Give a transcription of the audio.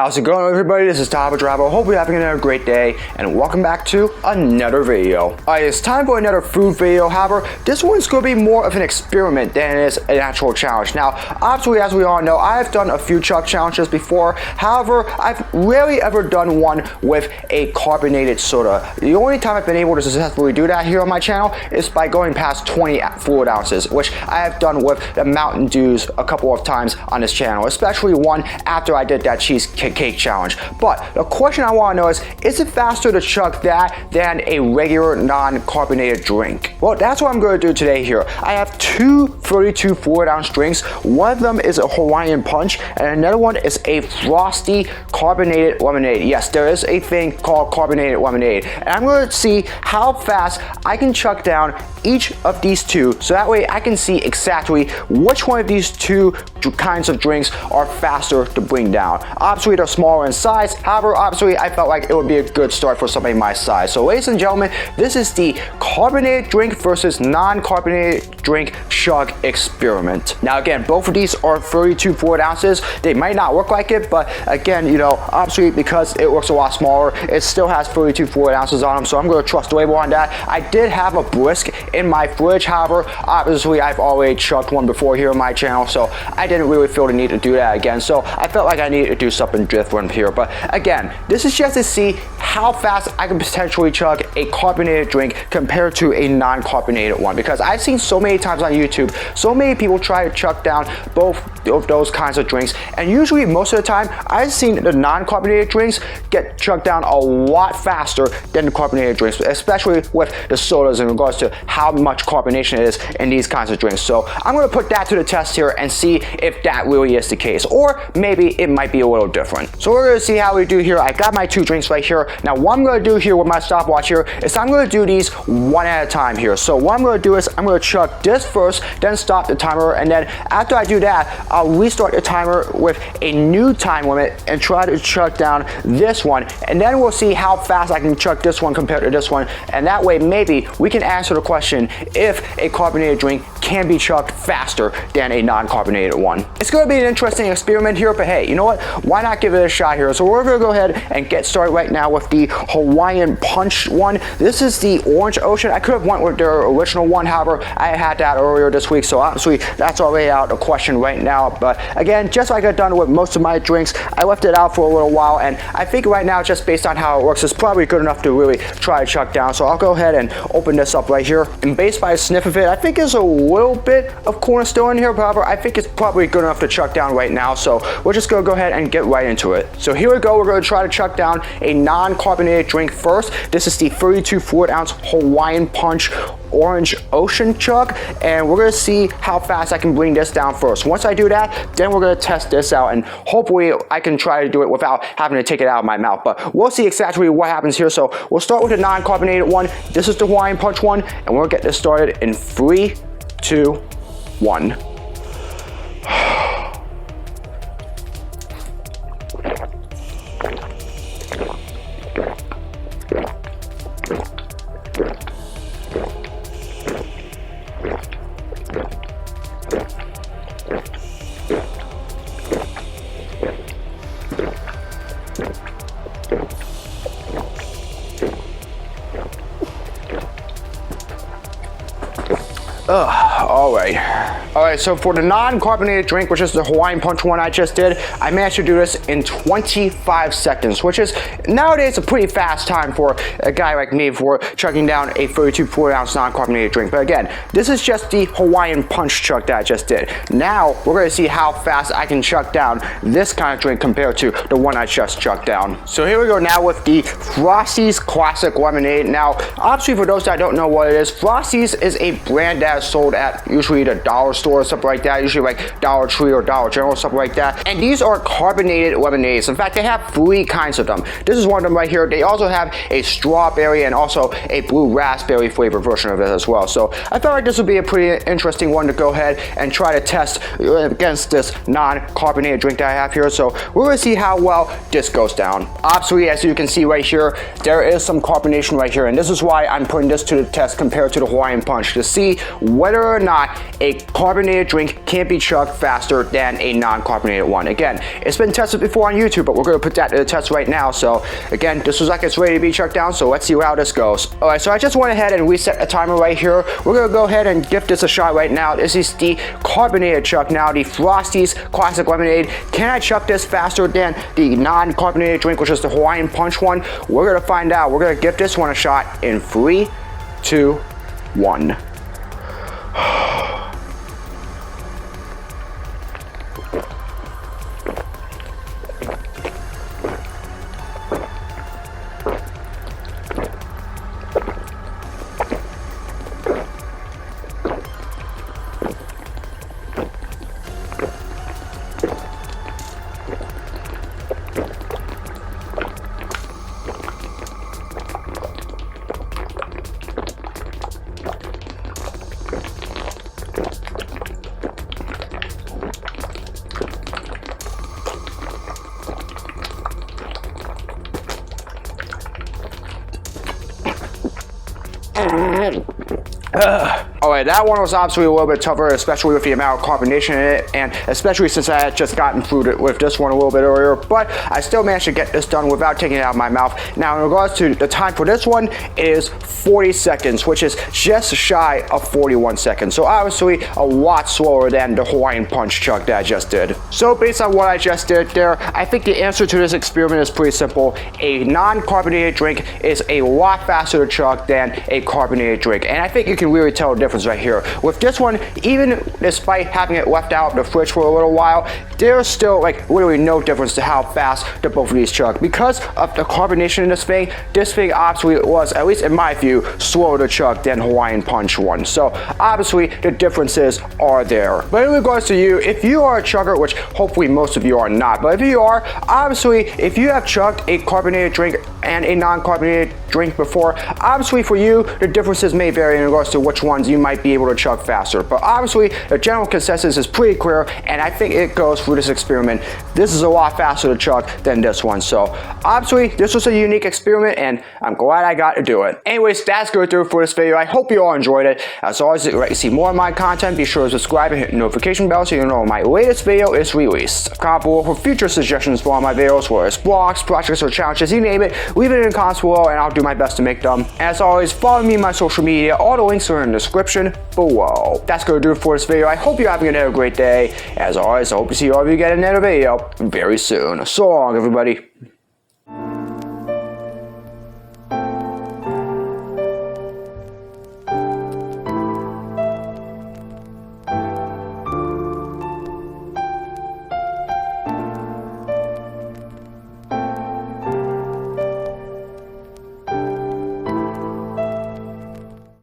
How's it going, everybody? This is Tabo Drabo. Hope you're having another great day, and welcome back to another video. Alright, it's time for another food video. However, this one's going to be more of an experiment than it is an actual challenge. Now, obviously, as we all know, I've done a few chug challenges before. However, I've rarely ever done one with a carbonated soda. The only time I've been able to successfully do that here on my channel is by going past 20 fluid ounces, which I have done with the Mountain Dews a couple of times on this channel, especially one after I did that cheesecake challenge. But the question I want to know is it faster to chug that than a regular non-carbonated drink? Well, that's what I'm going to do today here. I have two 32 fluid ounce drinks. One of them is a Hawaiian Punch, and another one is a Frostie Carbonated Lemonade. Yes, there is a thing called carbonated lemonade, and I'm going to see how fast I can chug down each of these two, so that way I can see exactly which one of these two kinds of drinks are faster to bring down. Obviously, they're smaller in size. However, obviously, I felt like it would be a good start for somebody my size. So, ladies and gentlemen, this is the carbonated drink versus non-carbonated drink chug experiment. Now, again, both of these are 32 fluid ounces. They might not look like it, but again, you know, obviously, because it looks a lot smaller, it still has 32 fluid ounces on them. So, I'm going to trust the label on that. I did have a brisk in my fridge. However, obviously, I've already chugged one before here on my channel, so I didn't really feel the need to do that again. So I felt like I needed to do something different here. But again, this is just to see how fast I can potentially chug a carbonated drink compared to a non-carbonated one, because I've seen so many times on YouTube, so many people try to chug down both of those kinds of drinks, and usually most of the time I've seen the non-carbonated drinks get chugged down a lot faster than the carbonated drinks, especially with the sodas in regards to how much carbonation it is in these kinds of drinks. So I'm going to put that to the test here and see if that really is the case, or maybe it might be a little different. So we're going to see how we do here. I got my two drinks right here. Now what I'm going to do here with my stopwatch here is I'm going to do these one at a time here. So what I'm going to do is I'm going to chug this first, then stop the timer, and then after I do that, I'll restart the timer with a new time limit and try to chug down this one, and then we'll see how fast I can chug this one compared to this one, and that way maybe we can answer the question if a carbonated drink can be chugged faster than a non-carbonated one. It's going to be an interesting experiment here, but hey, you know what? Why not give it a shot here? So we're going to go ahead and get started right now with the Hawaiian Punch one. This is the Orange Ocean. I could have went with their original one, however, I had that earlier this week, so obviously that's already out of question right now. But again, just like I've done with most of my drinks, I left it out for a little while, and I think right now, just based on how it works, it's probably good enough to really try to chug down. So I'll go ahead and open this up right here, and based by a sniff of it, I think there's a little bit of corn still in here. However, I think it's probably good enough to chug down right now, so we're just going to go ahead and get right into it. So here we go. We're going to try to chug down a non-carbonated drink first. This is the 32 fluid ounce Hawaiian Punch Orange Ocean Chug, and we're going to see how fast I can bring this down first. Once I do that, then we're going to test this out, and hopefully I can try to do it without having to take it out of my mouth, but we'll see exactly what happens here. So we'll start with the non-carbonated one. This is the Hawaiian Punch one, and we'll get this started in 3, 2, 1. All right, so for the non-carbonated drink, which is the Hawaiian Punch one I just did, I managed to do this in 25 seconds, which is nowadays a pretty fast time for a guy like me for chugging down a 32 fluid ounce non-carbonated drink. But again, this is just the Hawaiian Punch chug that I just did. Now we're going to see how fast I can chug down this kind of drink compared to the one I just chugged down. So here we go now with the Frostie's Classic Lemonade. Now, obviously for those that don't know what it is, Frostie's is a brand that is sold at usually the dollar store or something like that, usually like Dollar Tree or Dollar General, something like that. And these are carbonated lemonades. In fact, they have 3 kinds of them. This is one of them right here. They also have a strawberry and also a blue raspberry flavor version of it as well. So I felt like this would be a pretty interesting one to go ahead and try to test against this non-carbonated drink that I have here. So we're going to see how well this goes down. Obviously, as you can see right here, there is some carbonation right here, and this is why I'm putting this to the test compared to the Hawaiian Punch, to see whether or not a carbonated drink can be chugged faster than a non-carbonated one. Again, it's been tested before on YouTube, but we're going to put that to the test right now. So again, this was like it's ready to be chugged down, so let's see how this goes. Alright, so I just went ahead and reset a timer right here. We're going to go ahead and give this a shot right now. This is the carbonated chug now, the Frostie's Classic Lemonade. Can I chug this faster than the non-carbonated drink, which is the Hawaiian Punch one? We're going to find out. We're going to give this one a shot in 3, 2, 1. Alright, that one was obviously a little bit tougher, especially with the amount of carbonation in it, and especially since I had just gotten through it with this one a little bit earlier, but I still managed to get this done without taking it out of my mouth. Now, in regards to the time for this one, it is 40 seconds, which is just shy of 41 seconds. So obviously a lot slower than the Hawaiian Punch chug that I just did. So based on what I just did there, I think the answer to this experiment is pretty simple. A non-carbonated drink is a lot faster to chug than a carbonated drink. And I think you can really tell the difference right here. With this one, even despite having it left out of the fridge for a little while, there's still like literally no difference to how fast the both of these chug. Because of the carbonation in this thing obviously was, at least in my view, slower to chug than Hawaiian Punch one. So obviously the differences are there. But in regards to you, if you are a chugger, which hopefully most of you are not, but if you are, obviously if you have chugged a carbonated drink and a non-carbonated drink before, obviously for you the differences may vary in regards to which ones you might be able to chug faster. But obviously the general consensus is pretty clear, and I think it goes through this experiment. This is a lot faster to chug than this one. So obviously this was a unique experiment, and I'm glad I got to do it. Anyways, that's good through for this video. I hope you all enjoyed it. As always, if you'd like to see more of my content, be sure to subscribe and hit the notification bell so you know when my latest video is released. Comment below for future suggestions for all my videos, whether it's vlogs, projects, or challenges, you name it. Leave it in the comments below and I'll do my best to make them. And as always, follow me on my social media. All the links are in the description below. That's going to do it for this video. I hope you're having another great day. As always, I hope to see all of you get another video very soon. So long, everybody.